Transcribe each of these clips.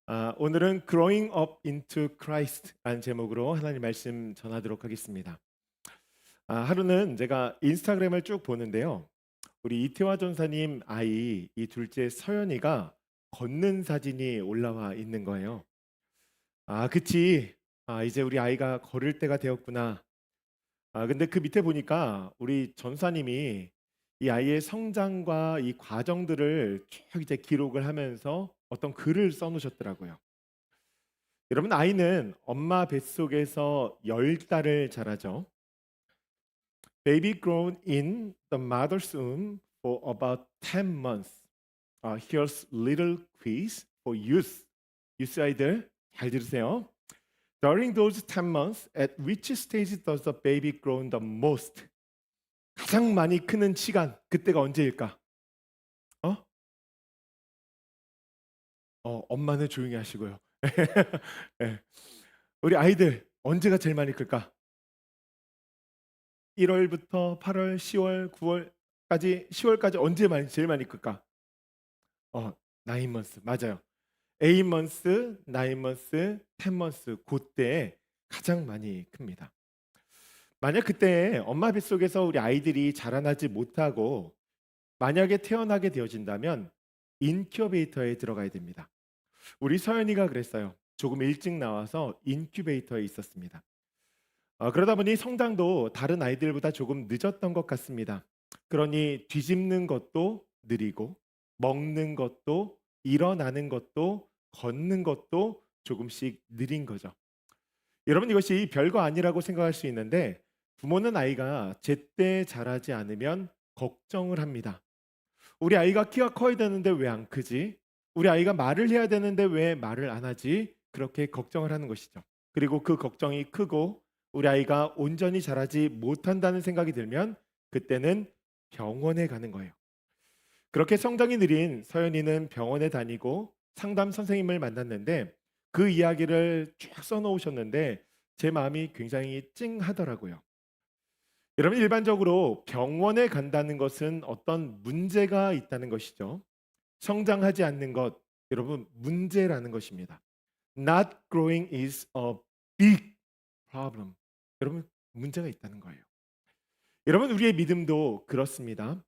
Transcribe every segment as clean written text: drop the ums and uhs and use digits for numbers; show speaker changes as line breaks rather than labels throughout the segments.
오늘은 Growing Up into Christ라는 제목으로 하나님 말씀 전하도록 하겠습니다. 하루는 제가 인스타그램을 쭉 보는데요. 우리 이태화 전사님 아이 이 둘째 서연이가 걷는 사진이 올라와 있는 거예요. 그치. 이제 우리 아이가 걸을 때가 되었구나. 근데 그 밑에 보니까 우리 전사님이 이 아이의 성장과 이 과정들을 쭉 이제 기록을 하면서 어떤 글을 써놓으셨더라고요. 여러분 아이는 엄마 뱃속에서 10달을 자라죠. Baby grown in the mother's womb for about 10 months. Here's little quiz for youth. 유스 아이들 잘 들으세요. During those 10 months, at which stage does the baby grow the most? 가장 많이 크는 시간, 그때가 언제일까? 어? 엄마는 조용히 하시고요. 예. 우리 아이들 언제가 제일 많이 클까? 1월부터 8월, 10월, 9월까지 10월까지 언제 많이 제일 많이 클까? 9 months 맞아요. 8 months, 9 months, 10 months 그때 가장 많이 큽니다. 만약 그때 엄마 뱃속에서 우리 아이들이 자라나지 못하고 만약에 태어나게 되어진다면 인큐베이터에 들어가야 됩니다. 우리 서연이가 그랬어요. 조금 일찍 나와서 인큐베이터에 있었습니다. 그러다 보니 성장도 다른 아이들보다 조금 늦었던 것 같습니다. 그러니 뒤집는 것도 느리고 먹는 것도 일어나는 것도 걷는 것도 조금씩 느린 거죠. 여러분 이것이 별거 아니라고 생각할 수 있는데 부모는 아이가 제때 자라지 않으면 걱정을 합니다. 우리 아이가 키가 커야 되는데 왜 안 크지? 우리 아이가 말을 해야 되는데 왜 말을 안 하지? 그렇게 걱정을 하는 것이죠. 그리고 그 걱정이 크고 우리 아이가 온전히 자라지 못한다는 생각이 들면 그때는 병원에 가는 거예요. 그렇게 성장이 느린 서연이는 병원에 다니고 상담 선생님을 만났는데 그 이야기를 쭉 써놓으셨는데 제 마음이 굉장히 찡하더라고요. 여러분 일반적으로 병원에 간다는 것은 어떤 문제가 있다는 것이죠. 성장하지 않는 것, 여러분 문제라는 것입니다. Not growing is a big problem. 여러분 문제가 있다는 거예요. 여러분 우리의 믿음도 그렇습니다.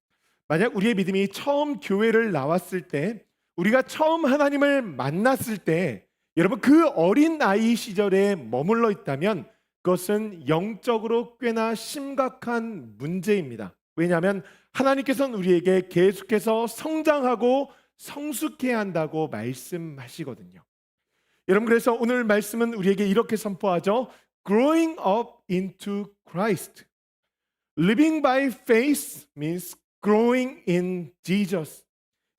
만약 우리의 믿음이 처음 교회를 나왔을 때, 우리가 처음 하나님을 만났을 때, 여러분 그 어린 아이 시절에 머물러 있다면 그것은 영적으로 꽤나 심각한 문제입니다. 왜냐하면 하나님께서는 우리에게 계속해서 성장하고 성숙해야 한다고 말씀하시거든요. 여러분 그래서 오늘 말씀은 우리에게 이렇게 선포하죠. Growing up into Christ. Living by faith means growing in Jesus.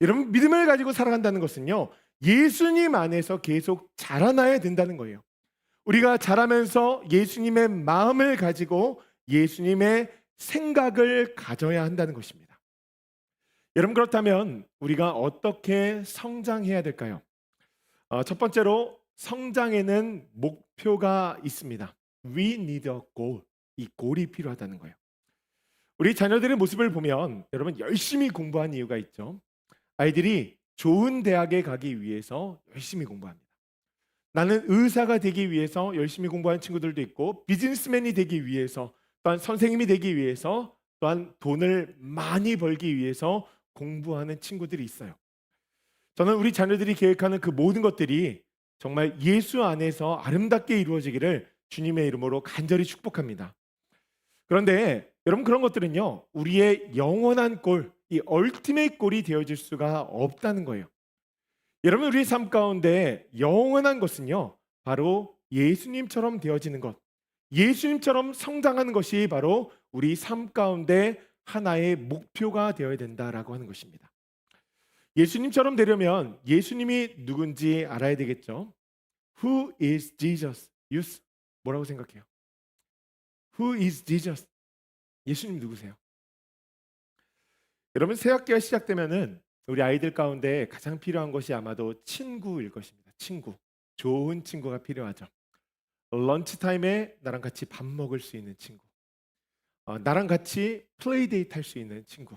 여러분 믿음을 가지고 살아간다는 것은요. 예수님 안에서 계속 자라나야 된다는 거예요. 우리가 자라면서 예수님의 마음을 가지고 예수님의 생각을 가져야 한다는 것입니다. 여러분 그렇다면 우리가 어떻게 성장해야 될까요? 첫 번째로 성장에는 목표가 있습니다. We need a goal. 이 골이 필요하다는 거예요. 우리 자녀들의 모습을 보면 여러분 열심히 공부한 이유가 있죠. 아이들이 좋은 대학에 가기 위해서 열심히 공부합니다. 나는 의사가 되기 위해서 열심히 공부하는 친구들도 있고 비즈니스맨이 되기 위해서 또한 선생님이 되기 위해서 또한 돈을 많이 벌기 위해서 공부하는 친구들이 있어요. 저는 우리 자녀들이 계획하는 그 모든 것들이 정말 예수 안에서 아름답게 이루어지기를 주님의 이름으로 간절히 축복합니다. 그런데 여러분 그런 것들은요. 우리의 영원한 골, 이 얼티메이트 골이 되어질 수가 없다는 거예요. 여러분 우리의 삶 가운데 영원한 것은요. 바로 예수님처럼 되어지는 것. 예수님처럼 성장하는 것이 바로 우리 삶 가운데 하나의 목표가 되어야 된다라고 하는 것입니다. 예수님처럼 되려면 예수님이 누군지 알아야 되겠죠. Who is Jesus? 유스 뭐라고 생각해요? Who is Jesus? 예수님 누구세요? 여러분 새 학기가 시작되면은 우리 아이들 가운데 가장 필요한 것이 아마도 친구일 것입니다. 친구. 좋은 친구가 필요하죠. 런치 타임에 나랑 같이 밥 먹을 수 있는 친구. 나랑 같이 플레이데이트 할 수 있는 친구.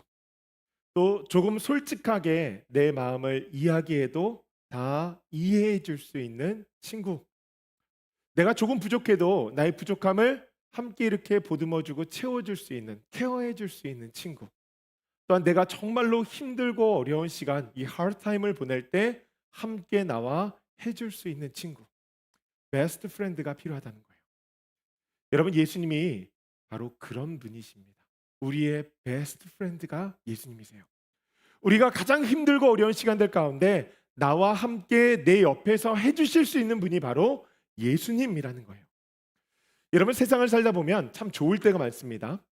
또 조금 솔직하게 내 마음을 이야기해도 다 이해해 줄 수 있는 친구. 내가 조금 부족해도 나의 부족함을 함께 이렇게 보듬어 주고 채워 줄 수 있는, 케어해 줄 수 있는 친구. 또한 내가 정말로 힘들고 어려운 시간, 이 하드타임을 보낼 때 함께 나와 해줄 수 있는 친구. 베스트 프렌드가 필요하다는 거예요. 여러분, 예수님이 바로 그런 분이십니다. 우리의 베스트 프렌드가 예수님이세요. 우리가 가장 힘들고 어려운 시간들 가운데 나와 함께 내 옆에서 해주실 수 있는 분이 바로 예수님이라는 거예요. 여러분, 세상을 살다 보면 참 좋을 때가 많습니다.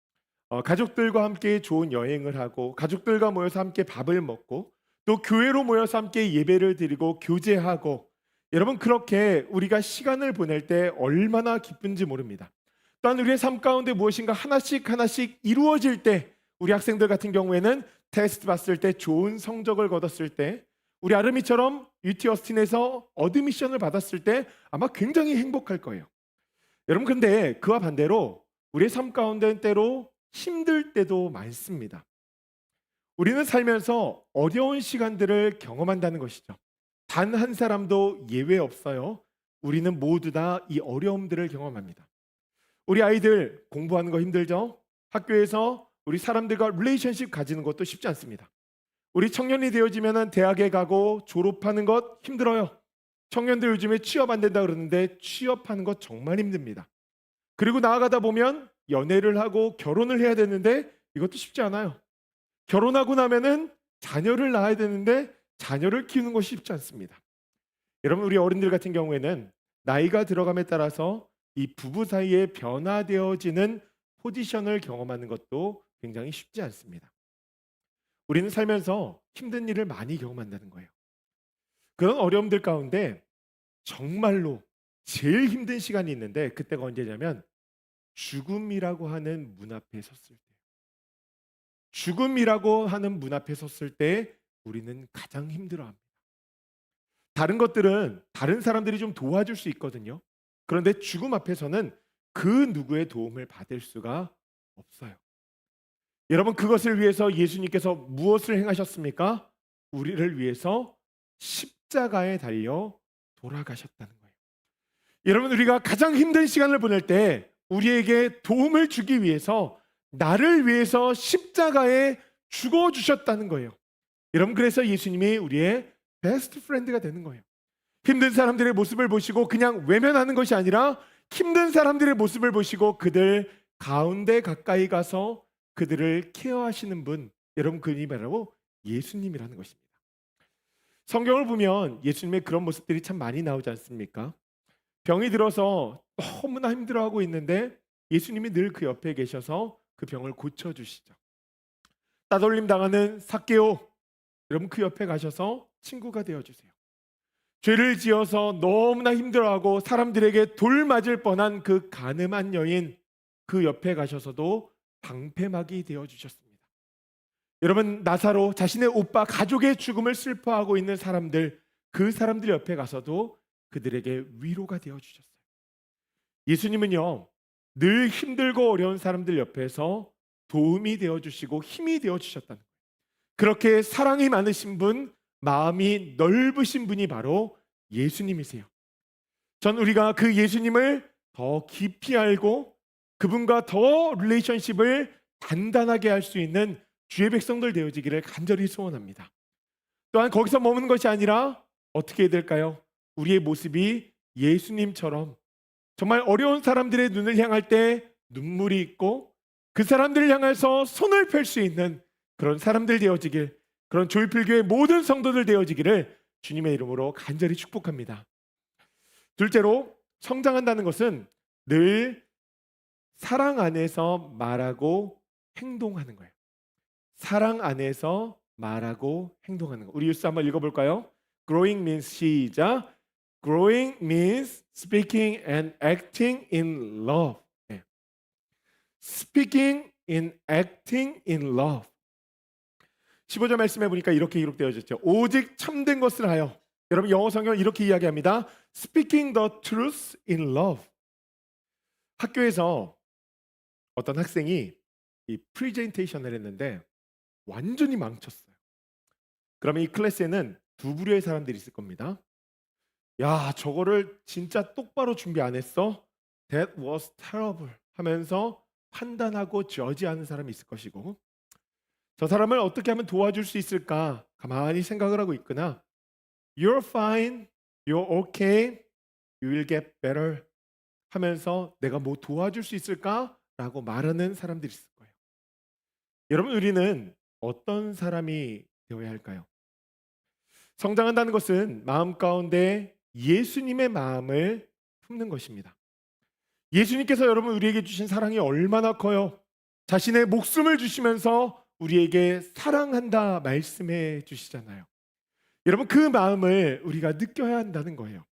가족들과 함께 좋은 여행을 하고 가족들과 모여서 함께 밥을 먹고 또 교회로 모여서 함께 예배를 드리고 교제하고, 여러분, 그렇게 우리가 시간을 보낼 때 얼마나 기쁜지 모릅니다. 또한 우리의 삶 가운데 무엇인가 하나씩 하나씩 이루어질 때, 우리 학생들 같은 경우에는 테스트 봤을 때 좋은 성적을 거뒀을 때, 우리 아름이처럼 UT 어스틴에서 어드미션을 받았을 때 아마 굉장히 행복할 거예요. 여러분, 근데 그와 반대로 우리의 삶 가운데 때로 힘들 때도 많습니다. 우리는 살면서 어려운 시간들을 경험한다는 것이죠. 단 한 사람도 예외 없어요. 우리는 모두 다 이 어려움들을 경험합니다. 우리 아이들 공부하는 거 힘들죠? 학교에서 우리 사람들과 릴레이션십 가지는 것도 쉽지 않습니다. 우리 청년이 되어지면 대학에 가고 졸업하는 것 힘들어요. 청년들 요즘에 취업 안 된다 그러는데 취업하는 것 정말 힘듭니다. 그리고 나아가다 보면 연애를 하고 결혼을 해야 되는데 이것도 쉽지 않아요. 결혼하고 나면은 자녀를 낳아야 되는데 자녀를 키우는 것이 쉽지 않습니다. 여러분, 우리 어른들 같은 경우에는 나이가 들어감에 따라서 이 부부 사이에 변화되어지는 포지션을 경험하는 것도 굉장히 쉽지 않습니다. 우리는 살면서 힘든 일을 많이 경험한다는 거예요. 그런 어려움들 가운데 정말로 제일 힘든 시간이 있는데, 그때가 언제냐면 죽음이라고 하는 문 앞에 섰을 때. 죽음이라고 하는 문 앞에 섰을 때 우리는 가장 힘들어합니다. 다른 것들은 다른 사람들이 좀 도와줄 수 있거든요. 그런데 죽음 앞에서는 그 누구의 도움을 받을 수가 없어요. 여러분, 그것을 위해서 예수님께서 무엇을 행하셨습니까? 우리를 위해서 십자가에 달려 돌아가셨다는 거예요. 여러분, 우리가 가장 힘든 시간을 보낼 때 우리에게 도움을 주기 위해서 나를 위해서 십자가에 죽어주셨다는 거예요. 여러분, 그래서 예수님이 우리의 베스트 프렌드가 되는 거예요. 힘든 사람들의 모습을 보시고 그냥 외면하는 것이 아니라 힘든 사람들의 모습을 보시고 그들 가운데 가까이 가서 그들을 케어하시는 분, 여러분, 그분이 바로 예수님이라는 것입니다. 성경을 보면 예수님의 그런 모습들이 참 많이 나오지 않습니까? 병이 들어서 너무나 힘들어하고 있는데 예수님이 늘 그 옆에 계셔서 그 병을 고쳐주시죠. 따돌림 당하는 삭개오, 여러분, 그 옆에 가셔서 친구가 되어주세요. 죄를 지어서 너무나 힘들어하고 사람들에게 돌 맞을 뻔한 그 간음한 여인, 그 옆에 가셔서도 방패막이 되어주셨습니다. 여러분, 나사로, 자신의 오빠 가족의 죽음을 슬퍼하고 있는 사람들, 그 사람들 옆에 가서도 그들에게 위로가 되어주셨어요. 예수님은요, 늘 힘들고 어려운 사람들 옆에서 도움이 되어주시고 힘이 되어주셨다는 거예요. 그렇게 사랑이 많으신 분, 마음이 넓으신 분이 바로 예수님이세요. 전 우리가 그 예수님을 더 깊이 알고 그분과 더 릴레이션십을 단단하게 할 수 있는 주의 백성들 되어지기를 간절히 소원합니다. 또한 거기서 머무는 것이 아니라 어떻게 해야 될까요? 우리의 모습이 예수님처럼 정말 어려운 사람들의 눈을 향할 때 눈물이 있고 그 사람들을 향해서 손을 펼 수 있는 그런 사람들 되어지길, 그런 조이필교의 모든 성도들 되어지기를 주님의 이름으로 간절히 축복합니다. 둘째로, 성장한다는 것은 늘 사랑 안에서 말하고 행동하는 거예요. 사랑 안에서 말하고 행동하는 거. 우리 뉴스 한번 읽어볼까요? Growing means, 시작. Growing means speaking and acting in love. 네. Speaking and acting in love. 15절 말씀해 보니까 이렇게 기록되어졌죠. 오직 참된 것을 하여. 여러분, 영어 성경은 이렇게 이야기합니다. Speaking the truth in love. 학교에서 어떤 학생이 이 프레젠테이션을 했는데 완전히 망쳤어요. 그러면 이 클래스에는 두 부류의 사람들이 있을 겁니다. 야, 저거를 진짜 똑바로 준비 안 했어? That was terrible 하면서 판단하고 저지하는 사람이 있을 것이고, 저 사람을 어떻게 하면 도와줄 수 있을까 가만히 생각을 하고 있거나 You're fine, you're okay, you will get better 하면서 내가 뭐 도와줄 수 있을까라고 말하는 사람들이 있을 거예요. 여러분, 우리는 어떤 사람이 되어야 할까요? 성장한다는 것은 마음 가운데 예수님의 마음을 품는 것입니다. 예수님께서 여러분 우리에게 주신 사랑이 얼마나 커요. 자신의 목숨을 주시면서 우리에게 사랑한다 말씀해 주시잖아요. 여러분, 그 마음을 우리가 느껴야 한다는 거예요.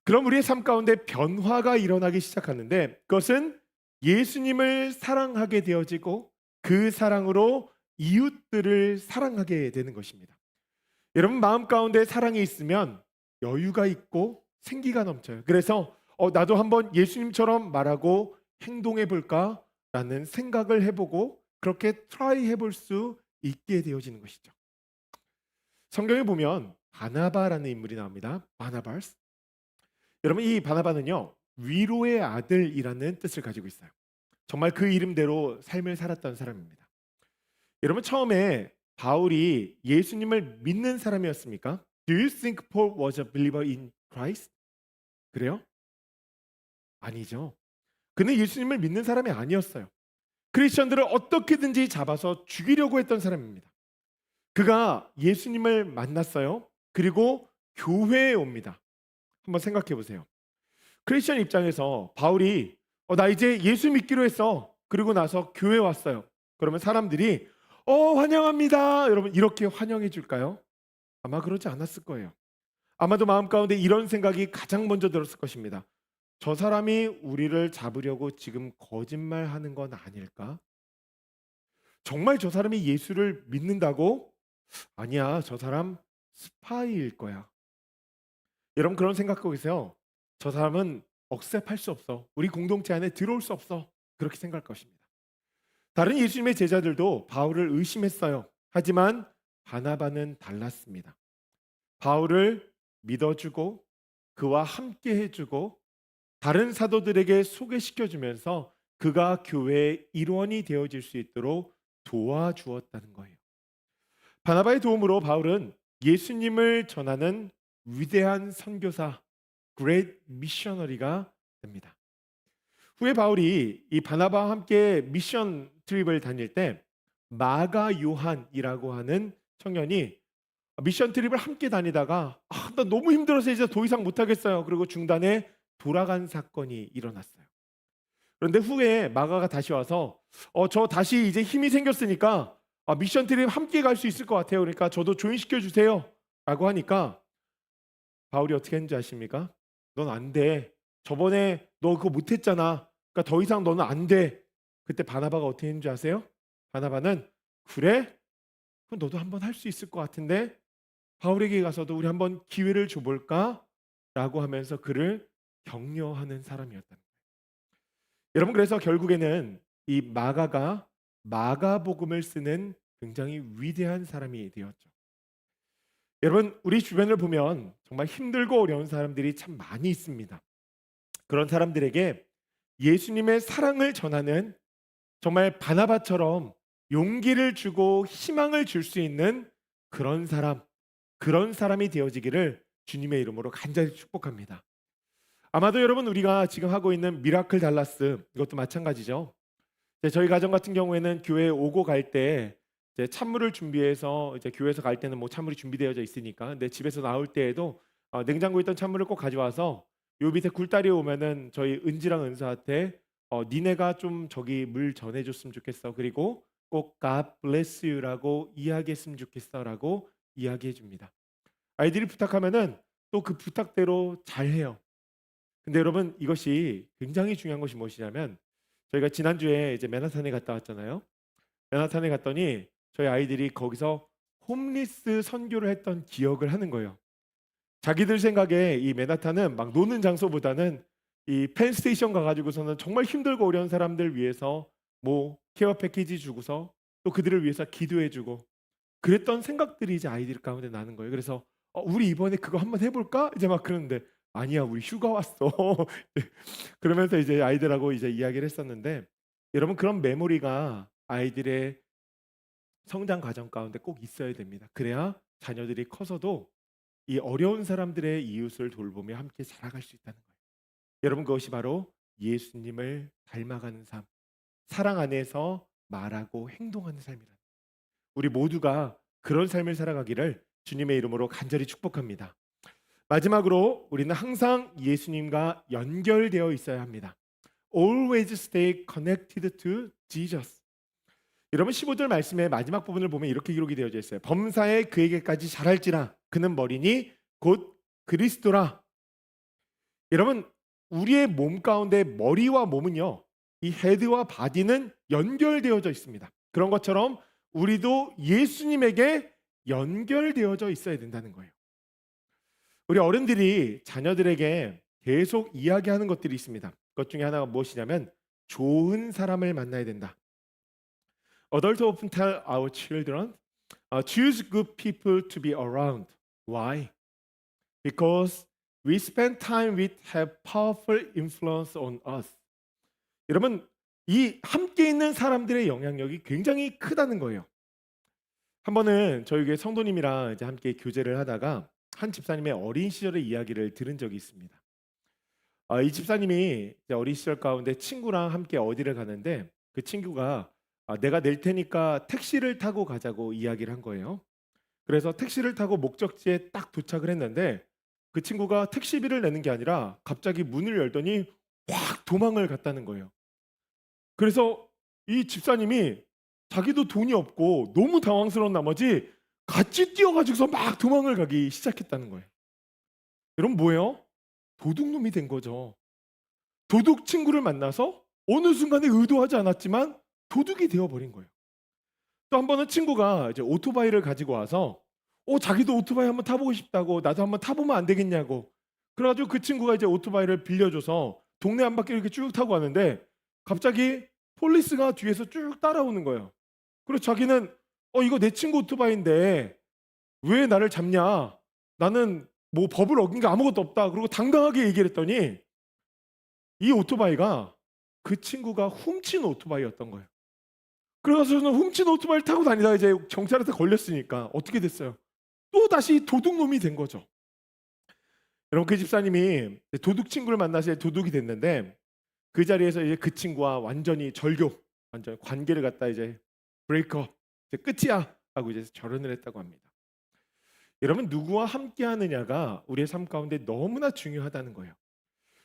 그럼 우리의 삶 가운데 변화가 일어나기 시작하는데, 그것은 예수님을 사랑하게 되어지고 그 사랑으로 이웃들을 사랑하게 되는 것입니다. 여러분, 마음 가운데 사랑이 있으면 여유가 있고 생기가 넘쳐요. 그래서 나도 한번 예수님처럼 말하고 행동해 볼까라는 생각을 해보고 그렇게 트라이 해볼 수 있게 되어지는 것이죠. 성경에 보면 바나바라는 인물이 나옵니다. 바나바스. 여러분, 이 바나바는요, 위로의 아들이라는 뜻을 가지고 있어요. 정말 그 이름대로 삶을 살았던 사람입니다. 여러분, 처음에 바울이 예수님을 믿는 사람이었습니까? Do you think Paul was a believer in Christ? 그래요? 아니죠. 그는 예수님을 믿는 사람이 아니었어요. 크리스천들을 어떻게든지 잡아서 죽이려고 했던 사람입니다. 그가 예수님을 만났어요. 그리고 교회에 옵니다. 한번 생각해 보세요. 크리스천 입장에서 바울이 나 이제 예수 믿기로 했어. 그리고 나서 교회 왔어요. 그러면 사람들이 환영합니다. 여러분, 이렇게 환영해 줄까요? 아마 그러지 않았을 거예요. 아마도 마음 가운데 이런 생각이 가장 먼저 들었을 것입니다. 저 사람이 우리를 잡으려고 지금 거짓말하는 건 아닐까? 정말 저 사람이 예수를 믿는다고? 아니야, 저 사람 스파이일 거야. 여러분, 그런 생각하고 계세요? 저 사람은 억셉할 수 없어. 우리 공동체 안에 들어올 수 없어. 그렇게 생각할 것입니다. 다른 예수님의 제자들도 바울을 의심했어요. 하지만 바나바는 달랐습니다. 바울을 믿어주고 그와 함께 해주고 다른 사도들에게 소개시켜주면서 그가 교회의 일원이 되어질 수 있도록 도와주었다는 거예요. 바나바의 도움으로 바울은 예수님을 전하는 위대한 선교사, Great Missionary가 됩니다. 후에 바울이 이 바나바와 함께 미션 트립을 다닐 때 마가 요한이라고 하는 청년이 미션 트립을 함께 다니다가 나 너무 힘들어서 이제 더 이상 못하겠어요. 그리고 중단에 돌아간 사건이 일어났어요. 그런데 후에 마가가 다시 와서 저 다시 이제 힘이 생겼으니까 미션 트립 함께 갈 수 있을 것 같아요. 그러니까 저도 조인시켜 주세요 라고 하니까 바울이 어떻게 했는지 아십니까? 넌 안 돼. 저번에 너 그거 못했잖아. 그러니까 더 이상 너는 안 돼. 그때 바나바가 어떻게 했는지 아세요? 바나바는 그래? 그럼 너도 한번 할 수 있을 것 같은데 바울에게 가서도 우리 한번 기회를 줘볼까? 라고 하면서 그를 격려하는 사람이었다는 거예요. 여러분, 그래서 결국에는 이 마가가 마가복음을 쓰는 굉장히 위대한 사람이 되었죠. 여러분, 우리 주변을 보면 정말 힘들고 어려운 사람들이 참 많이 있습니다. 그런 사람들에게 예수님의 사랑을 전하는 정말 바나바처럼 용기를 주고 희망을 줄 수 있는 그런 사람이 되어지기를 주님의 이름으로 간절히 축복합니다. 아마도 여러분, 우리가 지금 하고 있는 미라클 달라스, 이것도 마찬가지죠. 저희 가정 같은 경우에는 교회에 오고 갈 때 찬물을 준비해서 이제 교회에서 갈 때는 뭐 찬물이 준비되어져 있으니까, 근데 집에서 나올 때에도 냉장고에 있던 찬물을 꼭 가져와서 요 밑에 굴다리에 오면은 저희 은지랑 은사한테 니네가 좀 저기 물 전해줬으면 좋겠어. 그리고 꼭 God bless you라고 이야기했으면 좋겠어라고 이야기해 줍니다. 아이들이 부탁하면은 또 그 부탁대로 잘해요. 근데 여러분, 이것이 굉장히 중요한 것이 무엇이냐면, 저희가 지난주에 이제 맨하탄에 갔다 왔잖아요. 맨하탄에 갔더니 저희 아이들이 거기서 홈리스 선교를 했던 기억을 하는 거예요. 자기들 생각에 이 맨하탄은 막 노는 장소보다는 이 펜스테이션 가가지고서는 정말 힘들고 어려운 사람들 위해서 뭐 케어 패키지 주고서 또 그들을 위해서 기도해주고 그랬던 생각들이 이제 아이들 가운데 나는 거예요. 그래서 우리 이번에 그거 한번 해볼까? 이제 막 그러는데 아니야, 우리 휴가 왔어. 그러면서 이제 아이들하고 이제 이야기를 했었는데 여러분 그런 메모리가 아이들의 성장 과정 가운데 꼭 있어야 됩니다. 그래야 자녀들이 커서도 이 어려운 사람들의 이웃을 돌보며 함께 살아갈 수 있다는 거예요. 여러분 그것이 바로 예수님을 닮아가는 삶, 사랑 안에서 말하고 행동하는 삶이라. 우리 모두가 그런 삶을 살아가기를 주님의 이름으로 간절히 축복합니다. 마지막으로 우리는 항상 예수님과 연결되어 있어야 합니다. Always stay connected to Jesus. 여러분 15절 말씀의 마지막 부분을 보면 이렇게 기록이 되어져 있어요. 범사에 그에게까지 자랄지라 그는 머리니 곧 그리스도라. 여러분 우리의 몸 가운데 머리와 몸은요, 이 헤드와 바디는 연결되어져 있습니다. 그런 것처럼 우리도 예수님에게 연결되어져 있어야 된다는 거예요. 우리 어른들이 자녀들에게 계속 이야기하는 것들이 있습니다. 그것 중에 하나가 무엇이냐면 좋은 사람을 만나야 된다. Adults often tell our children, choose good people to be around. Why? Because we spend time with have powerful influence on us. 여러분 이 함께 있는 사람들의 영향력이 굉장히 크다는 거예요. 한 번은 저희 교회 성도님이랑 이제 함께 교제를 하다가 한 집사님의 어린 시절의 이야기를 들은 적이 있습니다. 이 집사님이 이제 어린 시절 가운데 친구랑 함께 어디를 가는데 그 친구가 내가 낼 테니까 택시를 타고 가자고 이야기를 한 거예요. 그래서 택시를 타고 목적지에 딱 도착을 했는데 그 친구가 택시비를 내는 게 아니라 갑자기 문을 열더니 확 도망을 갔다는 거예요. 그래서 이 집사님이 자기도 돈이 없고 너무 당황스러운 나머지 같이 뛰어가지고서 막 도망을 가기 시작했다는 거예요. 여러분 뭐예요? 도둑놈이 된 거죠. 도둑 친구를 만나서 어느 순간에 의도하지 않았지만 도둑이 되어버린 거예요. 또 한 번은 친구가 이제 오토바이를 가지고 와서 자기도 오토바이 한번 타보고 싶다고, 나도 한번 타보면 안 되겠냐고. 그래가지고 그 친구가 이제 오토바이를 빌려줘서 동네 한 바퀴 이렇게 쭉 타고 왔는데 갑자기 폴리스가 뒤에서 쭉 따라오는 거예요. 그래서 자기는 이거 내 친구 오토바이인데 왜 나를 잡냐? 나는 뭐 법을 어긴 게 아무것도 없다. 그리고 당당하게 얘기를 했더니 이 오토바이가 그 친구가 훔친 오토바이였던 거예요. 그래서 저는 훔친 오토바이를 타고 다니다가 이제 경찰한테 걸렸으니까 어떻게 됐어요? 또 다시 도둑놈이 된 거죠. 여러분 그 집사님이 도둑 친구를 만나서 도둑이 됐는데 그 자리에서 이제 그 친구와 완전히 절교, 완전 관계를 갖다 이제 브레이크업, 이제 끝이야 하고 이제 결혼을 했다고 합니다. 여러분 누구와 함께 하느냐가 우리의 삶 가운데 너무나 중요하다는 거예요.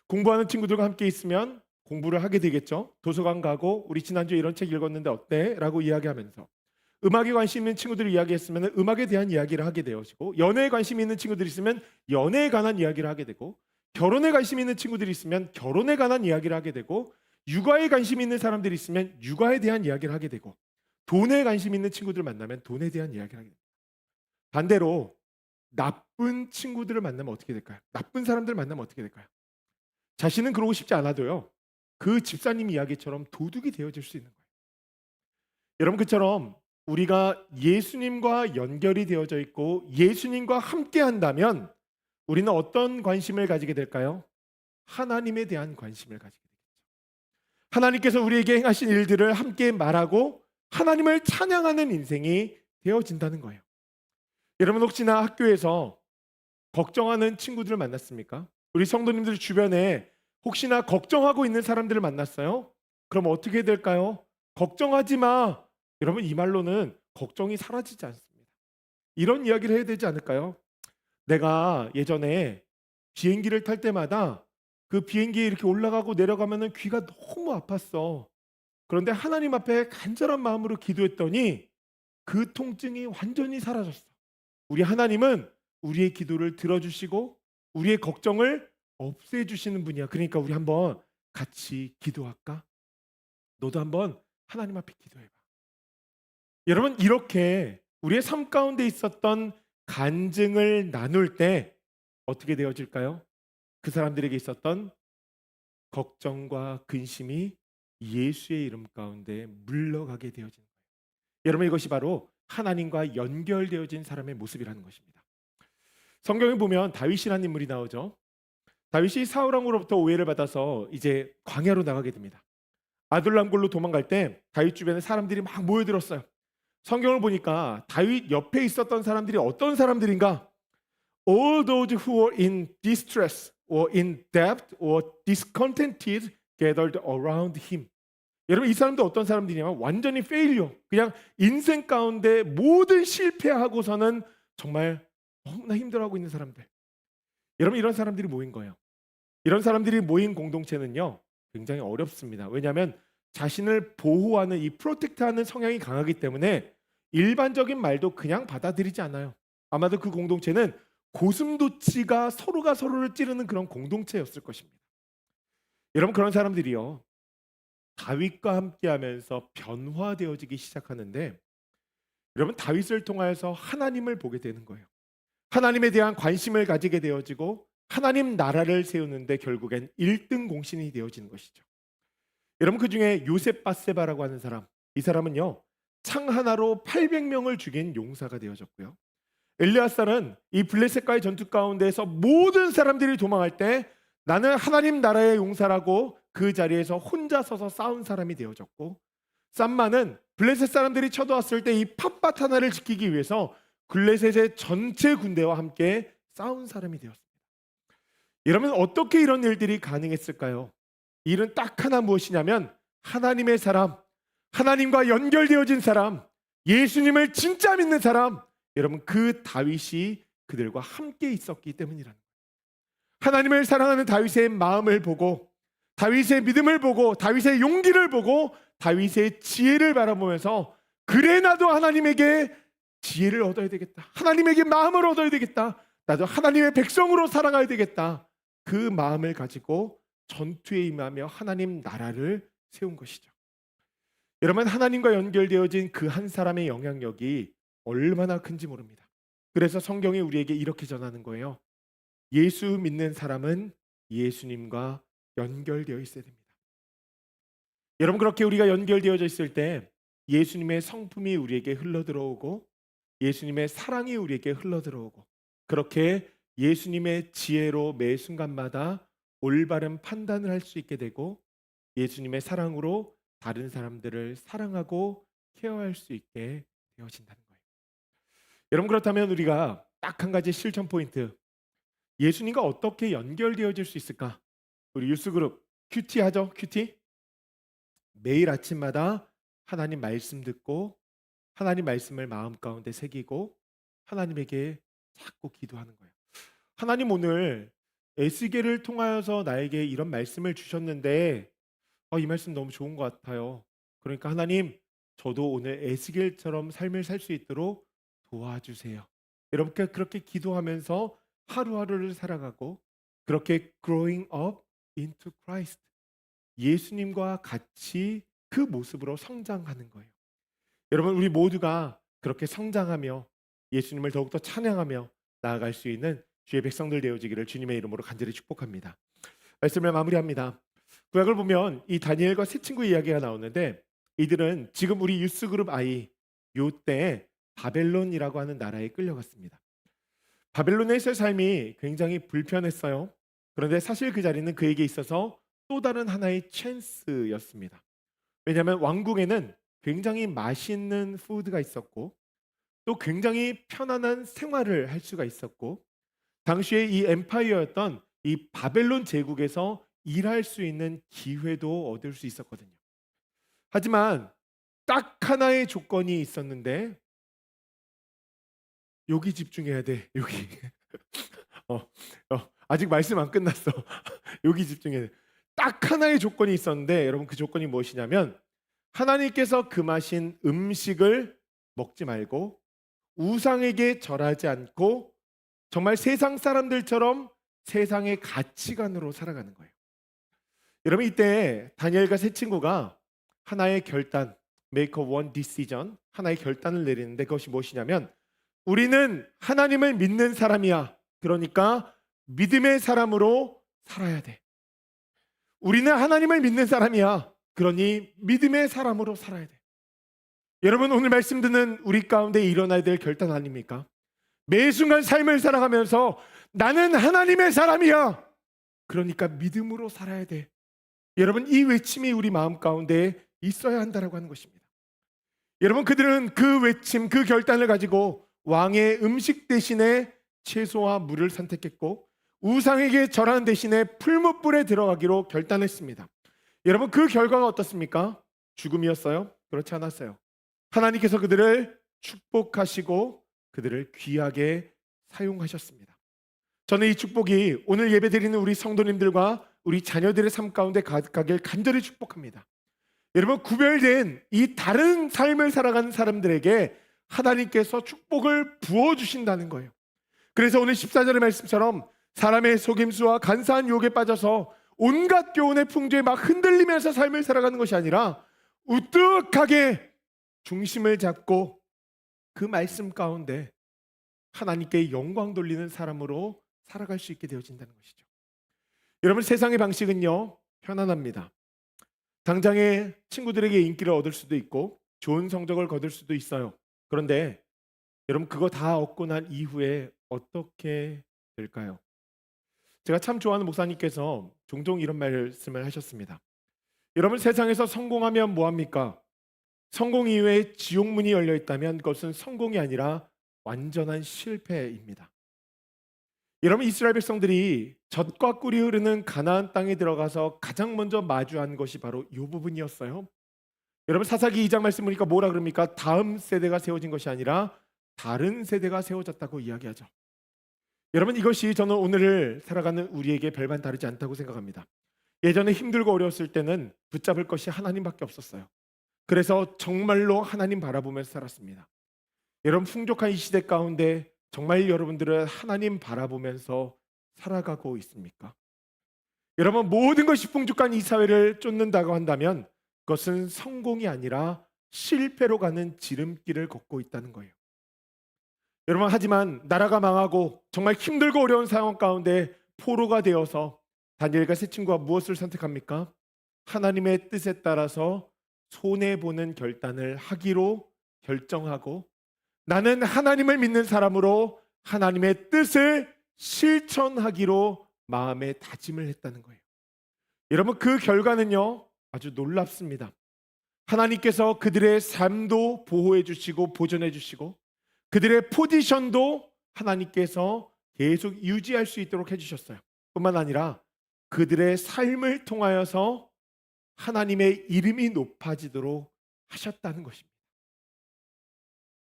공부하는 친구들과 함께 있으면 공부를 하게 되겠죠. 도서관 가고 우리 지난주에 이런 책 읽었는데 어때? 라고 이야기하면서 음악에 관심 있는 친구들이 이야기했으면 음악에 대한 이야기를 하게 되어지고, 연애에 관심 있는 친구들이 있으면 연애에 관한 이야기를 하게 되고, 결혼에 관심 있는 친구들이 있으면 결혼에 관한 이야기를 하게 되고, 육아에 관심 있는 사람들이 있으면 육아에 대한 이야기를 하게 되고, 돈에 관심 있는 친구들을 만나면 돈에 대한 이야기를 하게 됩니다. 반대로 나쁜 친구들을 만나면 어떻게 될까요? 나쁜 사람들을 만나면 어떻게 될까요? 자신은 그러고 싶지 않아도요, 그 집사님 이야기처럼 도둑이 되어질 수 있는 거예요. 여러분 그처럼 우리가 예수님과 연결이 되어져 있고 예수님과 함께 한다면 우리는 어떤 관심을 가지게 될까요? 하나님에 대한 관심을 가지게 되겠죠. 하나님께서 우리에게 행하신 일들을 함께 말하고 하나님을 찬양하는 인생이 되어진다는 거예요. 여러분 혹시나 학교에서 걱정하는 친구들을 만났습니까? 우리 성도님들 주변에 혹시나 걱정하고 있는 사람들을 만났어요? 그럼 어떻게 될까요? 걱정하지 마. 여러분 이 말로는 걱정이 사라지지 않습니다. 이런 이야기를 해야 되지 않을까요? 내가 예전에 비행기를 탈 때마다 그 비행기에 이렇게 올라가고 내려가면은 귀가 너무 아팠어. 그런데 하나님 앞에 간절한 마음으로 기도했더니 그 통증이 완전히 사라졌어. 우리 하나님은 우리의 기도를 들어주시고 우리의 걱정을 없애주시는 분이야. 그러니까 우리 한번 같이 기도할까? 너도 한번 하나님 앞에 기도해봐. 여러분 이렇게 우리의 삶 가운데 있었던 간증을 나눌 때 어떻게 되어질까요? 그 사람들에게 있었던 걱정과 근심이 예수의 이름 가운데 물러가게 되어지는 거예요. 여러분 이것이 바로 하나님과 연결되어진 사람의 모습이라는 것입니다. 성경에 보면 다윗이라는 인물이 나오죠. 다윗이 사울 왕으로부터 오해를 받아서 이제 광야로 나가게 됩니다. 아둘람굴로 도망갈 때 다윗 주변에 사람들이 막 모여들었어요. 성경을 보니까 다윗 옆에 있었던 사람들이 어떤 사람들인가? All those who were in distress or in debt or discontented gathered around him. 여러분 이 사람도 어떤 사람들이냐면 완전히 페일리어, 그냥 인생 가운데 모든 실패하고서는 정말 너무나 힘들어하고 있는 사람들. 여러분 이런 사람들이 모인 거예요. 이런 사람들이 모인 공동체는요 굉장히 어렵습니다. 왜냐하면 자신을 보호하는 이 프로텍트하는 성향이 강하기 때문에 일반적인 말도 그냥 받아들이지 않아요. 아마도 그 공동체는 고슴도치가 서로가 서로를 찌르는 그런 공동체였을 것입니다. 여러분 그런 사람들이요 다윗과 함께하면서 변화되어지기 시작하는데, 여러분 다윗을 통하여서 하나님을 보게 되는 거예요. 하나님에 대한 관심을 가지게 되어지고 하나님 나라를 세우는데 결국엔 1등 공신이 되어지는 것이죠. 여러분 그 중에 요셉 바세바라고 하는 사람, 이 사람은요 창 하나로 800명을 죽인 용사가 되어졌고요. 엘리야사는 이 블레셋과의 전투 가운데서 모든 사람들이 도망할 때 나는 하나님 나라의 용사라고 그 자리에서 혼자 서서 싸운 사람이 되어졌고, 쌈마는 블레셋 사람들이 쳐들어왔을 때 이 팥밭 하나를 지키기 위해서 블레셋의 전체 군대와 함께 싸운 사람이 되었습니다. 여러분 어떻게 이런 일들이 가능했을까요? 이 일은 딱 하나 무엇이냐면 하나님의 사람, 하나님과 연결되어진 사람, 예수님을 진짜 믿는 사람, 여러분 그 다윗이 그들과 함께 있었기 때문이라는 거예요. 하나님을 사랑하는 다윗의 마음을 보고, 다윗의 믿음을 보고, 다윗의 용기를 보고, 다윗의 지혜를 바라보면서 그래 나도 하나님에게 지혜를 얻어야 되겠다, 하나님에게 마음을 얻어야 되겠다, 나도 하나님의 백성으로 살아가야 되겠다, 그 마음을 가지고 전투에 임하며 하나님 나라를 세운 것이죠. 여러분 하나님과 연결되어진 그 한 사람의 영향력이 얼마나 큰지 모릅니다. 그래서 성경이 우리에게 이렇게 전하는 거예요. 예수 믿는 사람은 예수님과 연결되어 있어야 됩니다. 여러분 그렇게 우리가 연결되어져 있을 때 예수님의 성품이 우리에게 흘러들어오고 예수님의 사랑이 우리에게 흘러들어오고, 그렇게 예수님의 지혜로 매 순간마다 올바른 판단을 할 수 있게 되고 예수님의 사랑으로 다른 사람들을 사랑하고 케어할 수 있게 되어진다는 거예요. 여러분 그렇다면 우리가 딱 한 가지 실천 포인트, 예수님과 어떻게 연결되어질 수 있을까? 우리 유스그룹 큐티 하죠? 큐티? 매일 아침마다 하나님 말씀 듣고 하나님 말씀을 마음 가운데 새기고 하나님에게 자꾸 기도하는 거예요. 하나님 오늘 에스겔을 통하여서 나에게 이런 말씀을 주셨는데 이 말씀 너무 좋은 것 같아요. 그러니까 하나님 저도 오늘 에스겔처럼 삶을 살 수 있도록 도와주세요. 여러분께 그렇게 기도하면서 하루하루를 살아가고 그렇게 growing up into Christ, 예수님과 같이 그 모습으로 성장하는 거예요. 여러분 우리 모두가 그렇게 성장하며 예수님을 더욱더 찬양하며 나아갈 수 있는 주의 백성들 되어지기를 주님의 이름으로 간절히 축복합니다. 말씀을 마무리합니다. 구약을 보면 이 다니엘과 세 친구 이야기가 나오는데, 이들은 지금 우리 유스그룹 아이 요때 바벨론이라고 하는 나라에 끌려갔습니다. 바벨론에서의 삶이 굉장히 불편했어요. 그런데 사실 그 자리는 그에게 있어서 또 다른 하나의 찬스였습니다. 왜냐하면 왕궁에는 굉장히 맛있는 푸드가 있었고 또 굉장히 편안한 생활을 할 수가 있었고, 당시에 이 엠파이어였던 이 바벨론 제국에서 일할 수 있는 기회도 얻을 수 있었거든요. 하지만 딱 하나의 조건이 있었는데, 여기 집중해야 돼. 여기 아직 말씀 안 끝났어. 여기 집중해야 돼. 딱 하나의 조건이 있었는데, 여러분 그 조건이 무엇이냐면 하나님께서 금하신 음식을 먹지 말고 우상에게 절하지 않고 정말 세상 사람들처럼 세상의 가치관으로 살아가는 거예요. 여러분 이때 다니엘과 세 친구가 하나의 결단, make a one decision, 하나의 결단을 내리는데 그것이 무엇이냐면 우리는 하나님을 믿는 사람이야. 그러니까 믿음의 사람으로 살아야 돼. 우리는 하나님을 믿는 사람이야. 그러니 믿음의 사람으로 살아야 돼. 여러분 오늘 말씀 듣는 우리 가운데 일어나야 될 결단 아닙니까? 매 순간 삶을 살아가면서 나는 하나님의 사람이야. 그러니까 믿음으로 살아야 돼. 여러분, 이 외침이 우리 마음 가운데 있어야 한다라고 하는 것입니다. 여러분, 그들은 그 외침, 그 결단을 가지고 왕의 음식 대신에 채소와 물을 선택했고 우상에게 절하는 대신에 풀무불에 들어가기로 결단했습니다. 여러분, 그 결과가 어떻습니까? 죽음이었어요? 그렇지 않았어요. 하나님께서 그들을 축복하시고 그들을 귀하게 사용하셨습니다. 저는 이 축복이 오늘 예배드리는 우리 성도님들과 우리 자녀들의 삶 가운데 가길 간절히 축복합니다. 여러분, 구별된 이 다른 삶을 살아가는 사람들에게 하나님께서 축복을 부어주신다는 거예요. 그래서 오늘 14절의 말씀처럼 사람의 속임수와 간사한 유혹에 빠져서 온갖 교훈의 풍조에 막 흔들리면서 삶을 살아가는 것이 아니라 우뚝하게 중심을 잡고 그 말씀 가운데 하나님께 영광 돌리는 사람으로 살아갈 수 있게 되어진다는 것이죠. 여러분, 세상의 방식은요 편안합니다. 당장에 친구들에게 인기를 얻을 수도 있고 좋은 성적을 거둘 수도 있어요. 그런데 여러분, 그거 다 얻고 난 이후에 어떻게 될까요? 제가 참 좋아하는 목사님께서 종종 이런 말씀을 하셨습니다. 여러분, 세상에서 성공하면 뭐합니까? 성공 이후에 지옥문이 열려 있다면 그것은 성공이 아니라 완전한 실패입니다. 여러분, 이스라엘 백성들이 젖과 꿀이 흐르는 가나안 땅에 들어가서 가장 먼저 마주한 것이 바로 이 부분이었어요. 여러분, 사사기 2장 말씀 보니까 뭐라 그럽니까? 다음 세대가 세워진 것이 아니라 다른 세대가 세워졌다고 이야기하죠. 여러분, 이것이 저는 오늘을 살아가는 우리에게 별반 다르지 않다고 생각합니다. 예전에 힘들고 어려웠을 때는 붙잡을 것이 하나님밖에 없었어요. 그래서 정말로 하나님 바라보면서 살았습니다. 여러분, 풍족한 이 시대 가운데 정말 여러분들은 하나님 바라보면서 살아가고 있습니까? 여러분, 모든 것이 풍족한 이 사회를 쫓는다고 한다면 그것은 성공이 아니라 실패로 가는 지름길을 걷고 있다는 거예요. 여러분, 하지만 나라가 망하고 정말 힘들고 어려운 상황 가운데 포로가 되어서 다니엘과 세 친구가 무엇을 선택합니까? 하나님의 뜻에 따라서 손해보는 결단을 하기로 결정하고 나는 하나님을 믿는 사람으로 하나님의 뜻을 실천하기로 마음에 다짐을 했다는 거예요. 여러분, 그 결과는요 아주 놀랍습니다. 하나님께서 그들의 삶도 보호해 주시고 보존해 주시고 그들의 포지션도 하나님께서 계속 유지할 수 있도록 해주셨어요. 뿐만 아니라 그들의 삶을 통하여서 하나님의 이름이 높아지도록 하셨다는 것입니다.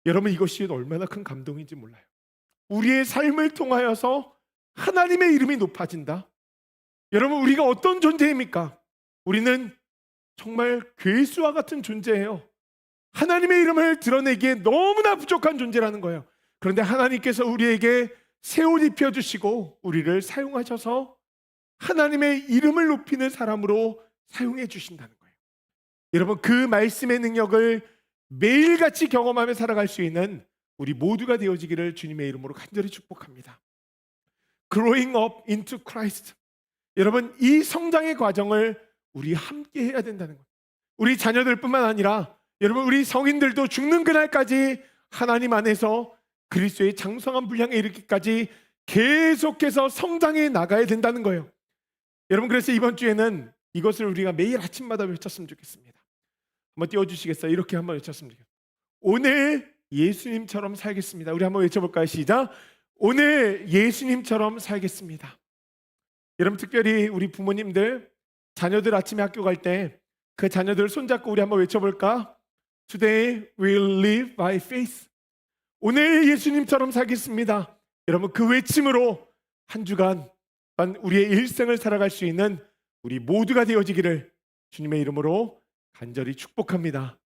여러분, 이것이 얼마나 큰 감동인지 몰라요. 우리의 삶을 통하여서 하나님의 이름이 높아진다. 여러분, 우리가 어떤 존재입니까? 우리는 정말 괴수와 같은 존재예요. 하나님의 이름을 드러내기에 너무나 부족한 존재라는 거예요. 그런데 하나님께서 우리에게 새 옷 입혀주시고 우리를 사용하셔서 하나님의 이름을 높이는 사람으로 사용해 주신다는 거예요. 여러분, 그 말씀의 능력을 매일같이 경험하며 살아갈 수 있는 우리 모두가 되어지기를 주님의 이름으로 간절히 축복합니다. Growing up into Christ. 여러분, 이 성장의 과정을 우리 함께 해야 된다는 거예요. 우리 자녀들뿐만 아니라 여러분, 우리 성인들도 죽는 그날까지 하나님 안에서 그리스도의 장성한 분량에 이르기까지 계속해서 성장해 나가야 된다는 거예요. 여러분, 그래서 이번 주에는 이것을 우리가 매일 아침마다 외쳤으면 좋겠습니다. 한번 띄워주시겠어요? 이렇게 한번 외쳤으면 좋겠어요. 오늘 예수님처럼 살겠습니다. 우리 한번 외쳐볼까요? 시작. 오늘 예수님처럼 살겠습니다. 여러분, 특별히 우리 부모님들 자녀들 아침에 학교 갈 때 그 자녀들 손잡고 우리 한번 외쳐볼까? Today we'll live by faith. 오늘 예수님처럼 살겠습니다. 여러분, 그 외침으로 한 주간 우리의 일생을 살아갈 수 있는 우리 모두가 되어지기를 주님의 이름으로 간절히 축복합니다.